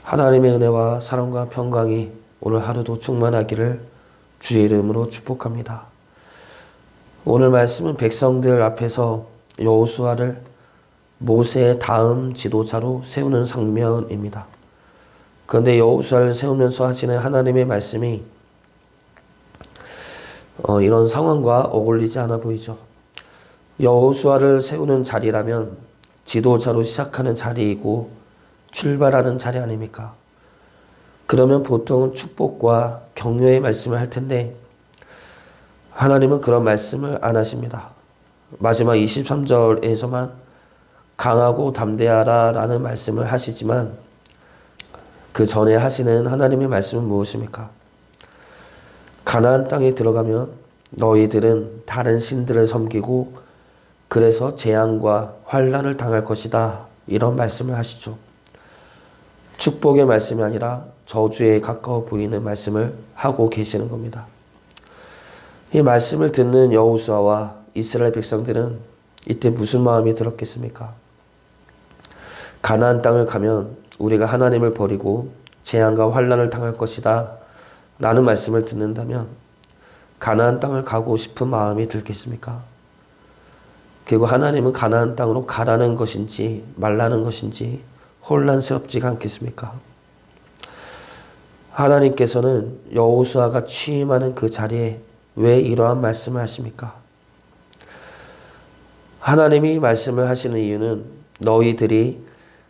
하나님의 은혜와 사랑과 평강이 오늘 하루도 충만하기를 주의 이름으로 축복합니다. 오늘 말씀은 백성들 앞에서 여호수아를 모세의 다음 지도자로 세우는 장면입니다. 그런데 여호수아를 세우면서 하시는 하나님의 말씀이 이런 상황과 어울리지 않아 보이죠. 여호수아를 세우는 자리라면 지도자로 시작하는 자리이고 출발하는 자리 아닙니까? 그러면 보통은 축복과 격려의 말씀을 할 텐데 하나님은 그런 말씀을 안 하십니다. 마지막 23절에서만 강하고 담대하라 라는 말씀을 하시지만 그 전에 하시는 하나님의 말씀은 무엇입니까? 가나안 땅에 들어가면 너희들은 다른 신들을 섬기고 그래서 재앙과 환난을 당할 것이다. 이런 말씀을 하시죠. 축복의 말씀이 아니라 저주에 가까워 보이는 말씀을 하고 계시는 겁니다. 이 말씀을 듣는 여호수아와 이스라엘 백성들은 이때 무슨 마음이 들었겠습니까? 가나안 땅을 가면 우리가 하나님을 버리고 재앙과 환난을 당할 것이다 라는 말씀을 듣는다면 가나안 땅을 가고 싶은 마음이 들겠습니까? 그리고 하나님은 가나안 땅으로 가라는 것인지 말라는 것인지 혼란스럽지가 않겠습니까? 하나님께서는 여호수아가 취임하는 그 자리에 왜 이러한 말씀을 하십니까? 하나님이 말씀을 하시는 이유는 너희들이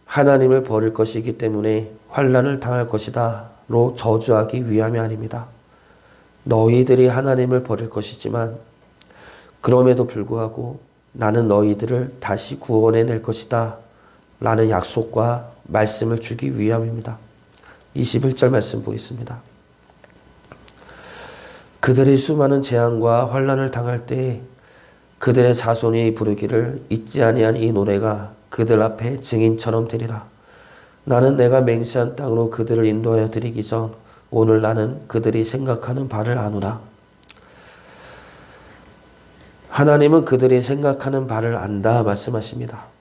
하나님을 버릴 것이기 때문에 환난을 당할 것이다로 저주하기 위함이 아닙니다. 너희들이 하나님을 버릴 것이지만 그럼에도 불구하고 나는 너희들을 다시 구원해낼 것이다 라는 약속과 말씀을 주기 위함입니다. 21절 말씀 보겠습니다. 그들이 수많은 재앙과 환난을 당할 때에 그들의 자손이 부르기를 잊지 아니한 이 노래가 그들 앞에 증인처럼 되리라. 나는 내가 맹세한 땅으로 그들을 인도하여 드리기 전 오늘 나는 그들이 생각하는 바를 아노라. 하나님은 그들이 생각하는 바를 안다 말씀하십니다.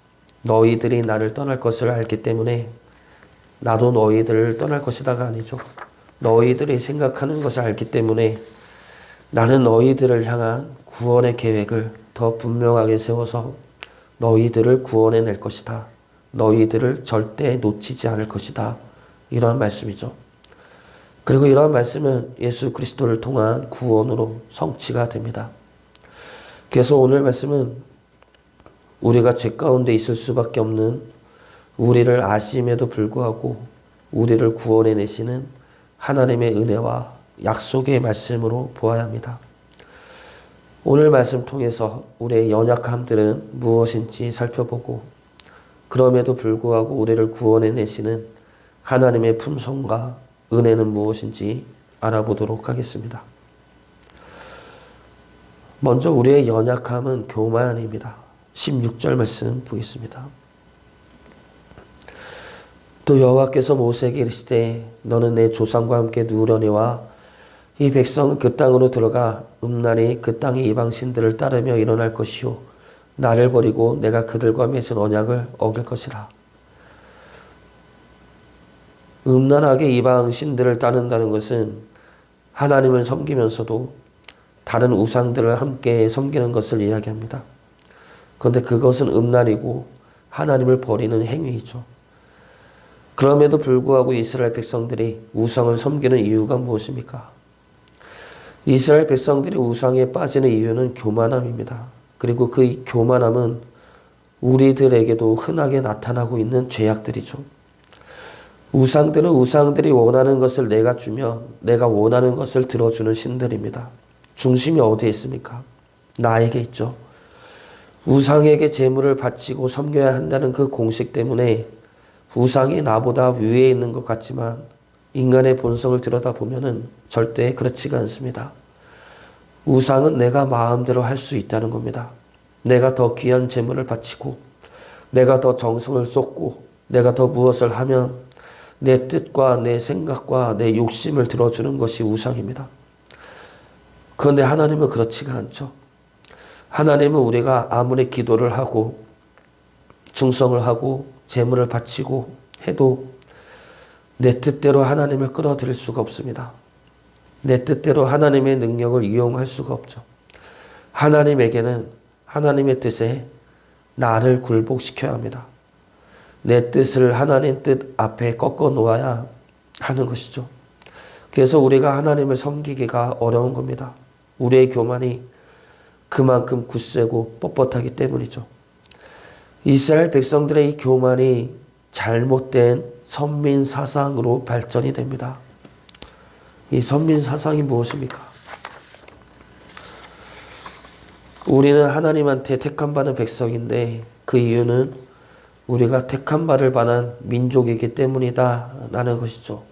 너희들이 나를 떠날 것을 알기 때문에 나도 너희들을 떠날 것이다가 아니죠. 너희들이 생각하는 것을 알기 때문에 나는 너희들을 향한 구원의 계획을 더 분명하게 세워서 너희들을 구원해낼 것이다. 너희들을 절대 놓치지 않을 것이다. 이러한 말씀이죠. 그리고 이러한 말씀은 예수 그리스도를 통한 구원으로 성취가 됩니다. 그래서 오늘 말씀은 우리가 죄 가운데 있을 수밖에 없는 우리를 아심에도 불구하고 우리를 구원해내시는 하나님의 은혜와 약속의 말씀으로 보아야 합니다. 오늘 말씀 통해서 우리의 연약함들은 무엇인지 살펴보고 그럼에도 불구하고 우리를 구원해내시는 하나님의 품성과 은혜는 무엇인지 알아보도록 하겠습니다. 먼저 우리의 연약함은 교만입니다. 16절 말씀 보겠습니다. 또 여호와께서 모세에게 이르시되 너는 내 조상과 함께 누우려니와 이 백성은 그 땅으로 들어가 음란히 그 땅의 이방 신들을 따르며 일어날 것이요 나를 버리고 내가 그들과 맺은 언약을 어길 것이라. 음란하게 이방 신들을 따른다는 것은 하나님을 섬기면서도 다른 우상들을 함께 섬기는 것을 이야기합니다. 그런데 그것은 음란이고 하나님을 버리는 행위이죠. 그럼에도 불구하고 이스라엘 백성들이 우상을 섬기는 이유가 무엇입니까? 이스라엘 백성들이 우상에 빠지는 이유는 교만함입니다. 그리고 그 교만함은 우리들에게도 흔하게 나타나고 있는 죄악들이죠. 우상들은 우상들이 원하는 것을 내가 주면 내가 원하는 것을 들어주는 신들입니다. 중심이 어디에 있습니까? 나에게 있죠. 우상에게 제물을 바치고 섬겨야 한다는 그 공식 때문에 우상이 나보다 위에 있는 것 같지만 인간의 본성을 들여다보면 절대 그렇지가 않습니다. 우상은 내가 마음대로 할 수 있다는 겁니다. 내가 더 귀한 제물을 바치고 내가 더 정성을 쏟고 내가 더 무엇을 하면 내 뜻과 내 생각과 내 욕심을 들어주는 것이 우상입니다. 그런데 하나님은 그렇지가 않죠. 하나님은 우리가 아무리 기도를 하고 충성을 하고 제물을 바치고 해도 내 뜻대로 하나님을 끌어들일 수가 없습니다. 내 뜻대로 하나님의 능력을 이용할 수가 없죠. 하나님에게는 하나님의 뜻에 나를 굴복시켜야 합니다. 내 뜻을 하나님 뜻 앞에 꺾어 놓아야 하는 것이죠. 그래서 우리가 하나님을 섬기기가 어려운 겁니다. 우리의 교만이 그만큼 굳세고 뻣뻣하기 때문이죠. 이스라엘 백성들의 이 교만이 잘못된 선민 사상으로 발전이 됩니다. 이 선민 사상이 무엇입니까? 우리는 하나님한테 택함받은 백성인데 그 이유는 우리가 택함받을 만한 민족이기 때문이다 라는 것이죠.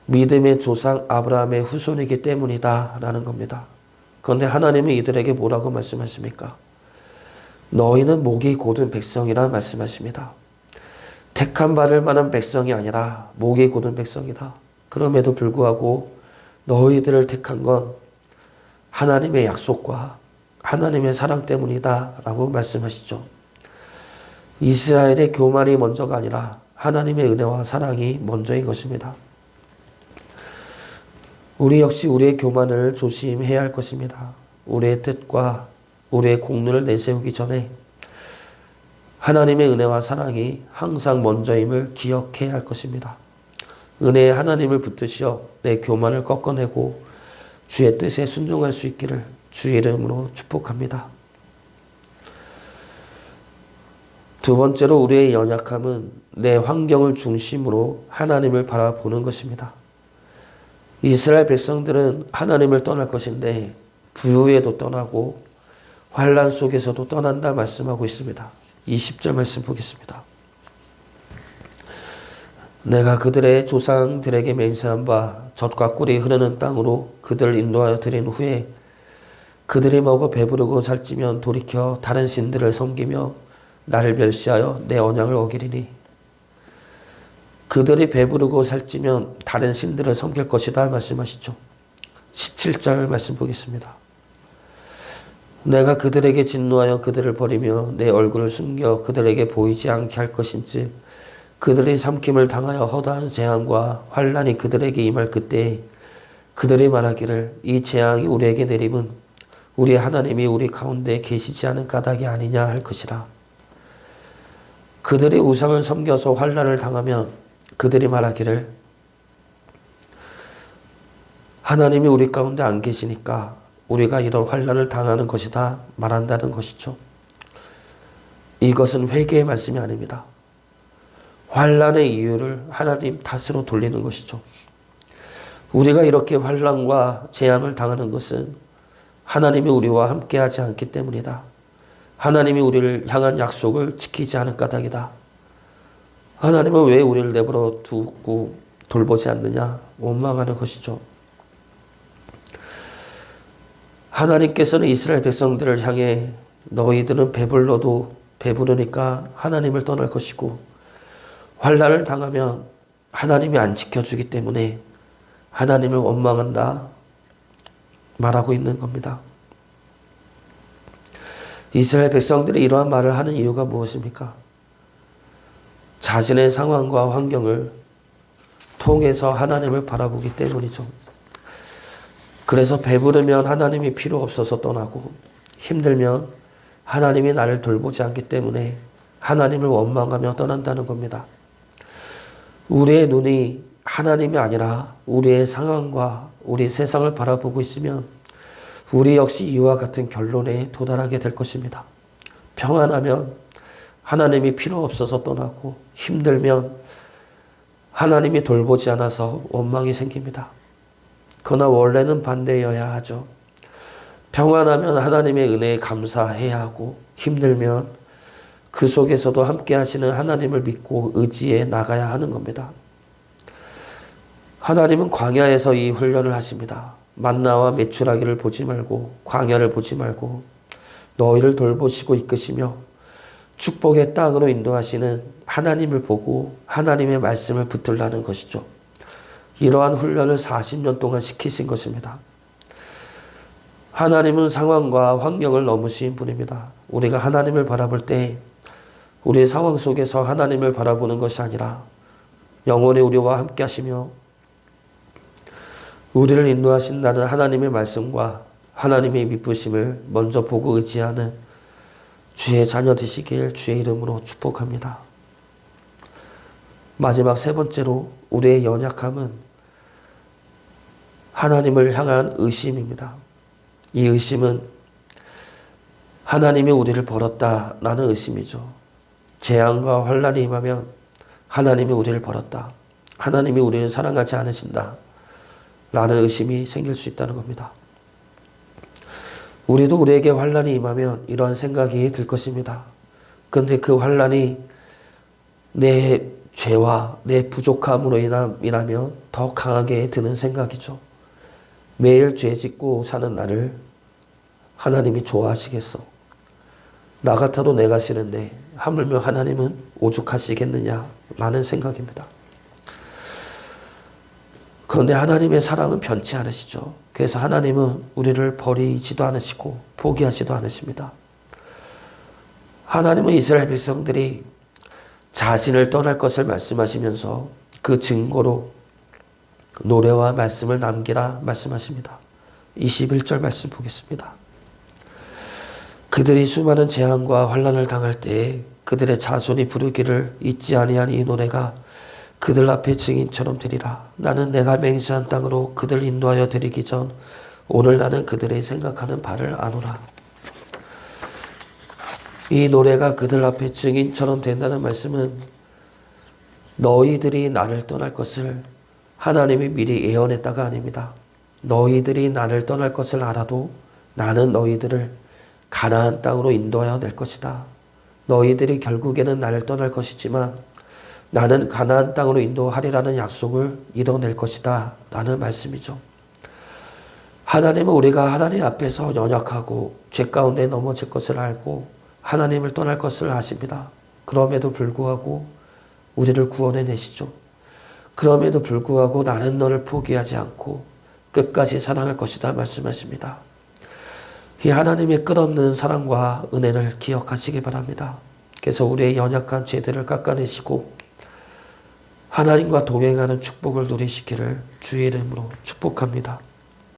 믿음의 조상 아브라함의 후손이기 때문이다 라는 겁니다. 그런데 하나님은 이들에게 뭐라고 말씀하십니까? 너희는 목이 곧은 백성이라 말씀하십니다. 택함받을 만한 백성이 아니라 목이 곧은 백성이다. 그럼에도 불구하고 너희들을 택한 건 하나님의 약속과 하나님의 사랑 때문이다 라고 말씀하시죠. 이스라엘의 교만이 먼저가 아니라 하나님의 은혜와 사랑이 먼저인 것입니다. 우리 역시 우리의 교만을 조심해야 할 것입니다. 우리의 뜻과 우리의 공로를 내세우기 전에 하나님의 은혜와 사랑이 항상 먼저임을 기억해야 할 것입니다. 은혜의 하나님을 붙드시어 내 교만을 꺾어내고 주의 뜻에 순종할 수 있기를 주의 이름으로 축복합니다. 두 번째로 우리의 연약함은 내 환경을 중심으로 하나님을 바라보는 것입니다. 이스라엘 백성들은 하나님을 떠날 것인데 부유에도 떠나고 환난 속에서도 떠난다 말씀하고 있습니다. 20절 말씀 보겠습니다. 내가 그들의 조상들에게 맹세한 바 젖과 꿀이 흐르는 땅으로 그들을 인도하여 드린 후에 그들이 먹어 배부르고 살찌면 돌이켜 다른 신들을 섬기며 나를 멸시하여 내 언약을 어기리니 그들이 배부르고 살찌면 다른 신들을 섬길 것이다 말씀하시죠. 17절 말씀 보겠습니다. 내가 그들에게 진노하여 그들을 버리며 내 얼굴을 숨겨 그들에게 보이지 않게 할 것인즉 그들이 삼킴을 당하여 허다한 재앙과 환난이 그들에게 임할 그때에 그들이 말하기를 이 재앙이 우리에게 내림은 우리 하나님이 우리 가운데 계시지 않은 까닭이 아니냐 할 것이라. 그들이 우상을 섬겨서 환난을 당하면 그들이 말하기를 하나님이 우리 가운데 안 계시니까 우리가 이런 환난을 당하는 것이다 말한다는 것이죠. 이것은 회개의 말씀이 아닙니다. 환난의 이유를 하나님 탓으로 돌리는 것이죠. 우리가 이렇게 환난과 재앙을 당하는 것은 하나님이 우리와 함께하지 않기 때문이다. 하나님이 우리를 향한 약속을 지키지 않은 까닭이다. 하나님은 왜 우리를 내버려 두고 돌보지 않느냐 원망하는 것이죠. 하나님께서는 이스라엘 백성들을 향해 너희들은 배불러도 배부르니까 하나님을 떠날 것이고 환난을 당하면 하나님이 안 지켜주기 때문에 하나님을 원망한다 말하고 있는 겁니다. 이스라엘 백성들이 이러한 말을 하는 이유가 무엇입니까? 자신의 상황과 환경을 통해서 하나님을 바라보기 때문이죠. 그래서 배부르면 하나님이 필요 없어서 떠나고 힘들면 하나님이 나를 돌보지 않기 때문에 하나님을 원망하며 떠난다는 겁니다. 우리의 눈이 하나님이 아니라 우리의 상황과 우리 세상을 바라보고 있으면 우리 역시 이와 같은 결론에 도달하게 될 것입니다. 평안하면 하나님이 필요 없어서 떠나고 힘들면 하나님이 돌보지 않아서 원망이 생깁니다. 그러나 원래는 반대여야 하죠. 평안하면 하나님의 은혜에 감사해야 하고 힘들면 그 속에서도 함께 하시는 하나님을 믿고 의지해 나가야 하는 겁니다. 하나님은 광야에서 이 훈련을 하십니다. 만나와 메추라기를 보지 말고 광야를 보지 말고 너희를 돌보시고 이끄시며 축복의 땅으로 인도하시는 하나님을 보고 하나님의 말씀을 붙들라는 것이죠. 이러한 훈련을 40년 동안 시키신 것입니다. 하나님은 상황과 환경을 넘으신 분입니다. 우리가 하나님을 바라볼 때 우리 상황 속에서 하나님을 바라보는 것이 아니라 영원히 우리와 함께 하시며 우리를 인도하신다는 하나님의 말씀과 하나님의 미쁘심을 먼저 보고 의지하는 주의 자녀 되시길 주의 이름으로 축복합니다. 마지막 세 번째로 우리의 연약함은 하나님을 향한 의심입니다. 이 의심은 하나님이 우리를 버렸다라는 의심이죠. 재앙과 환난이 임하면 하나님이 우리를 버렸다. 하나님이 우리를 사랑하지 않으신다. 라는 의심이 생길 수 있다는 겁니다. 우리도 우리에게 환난이 임하면 이러한 생각이 들 것입니다. 그런데 그 환난이 내 죄와 내 부족함으로 인하면 더 강하게 드는 생각이죠. 매일 죄 짓고 사는 나를 하나님이 좋아하시겠어? 나 같아도 내가 싫은데 하물며 하나님은 오죽하시겠느냐 라는 생각입니다. 그런데 하나님의 사랑은 변치 않으시죠. 그래서 하나님은 우리를 버리지도 않으시고 포기하지도 않으십니다. 하나님은 이스라엘 백성들이 자신을 떠날 것을 말씀하시면서 그 증거로 노래와 말씀을 남기라 말씀하십니다. 21절 말씀 보겠습니다. 그들이 수많은 재앙과 환난을 당할 때에 그들의 자손이 부르기를 잊지 아니한 이 노래가 그들 앞에 증인처럼 되리라. 나는 내가 맹세한 땅으로 그들 인도하여 드리기 전 오늘 나는 그들의 생각하는 바를 아노라. 이 노래가 그들 앞에 증인처럼 된다는 말씀은 너희들이 나를 떠날 것을 하나님이 미리 예언했다가 아닙니다. 너희들이 나를 떠날 것을 알아도 나는 너희들을 가나안 땅으로 인도하여 낼 것이다. 너희들이 결국에는 나를 떠날 것이지만 나는 가나안 땅으로 인도하리라는 약속을 이뤄낼 것이다 라는 말씀이죠. 하나님은 우리가 하나님 앞에서 연약하고 죄 가운데 넘어질 것을 알고 하나님을 떠날 것을 아십니다. 그럼에도 불구하고 우리를 구원해 내시죠. 그럼에도 불구하고 나는 너를 포기하지 않고 끝까지 사랑할 것이다 말씀하십니다. 이 하나님의 끝없는 사랑과 은혜를 기억하시기 바랍니다. 그래서 우리의 연약한 죄들을 깎아내시고 하나님과 동행하는 축복을 누리시기를 주의 이름으로 축복합니다.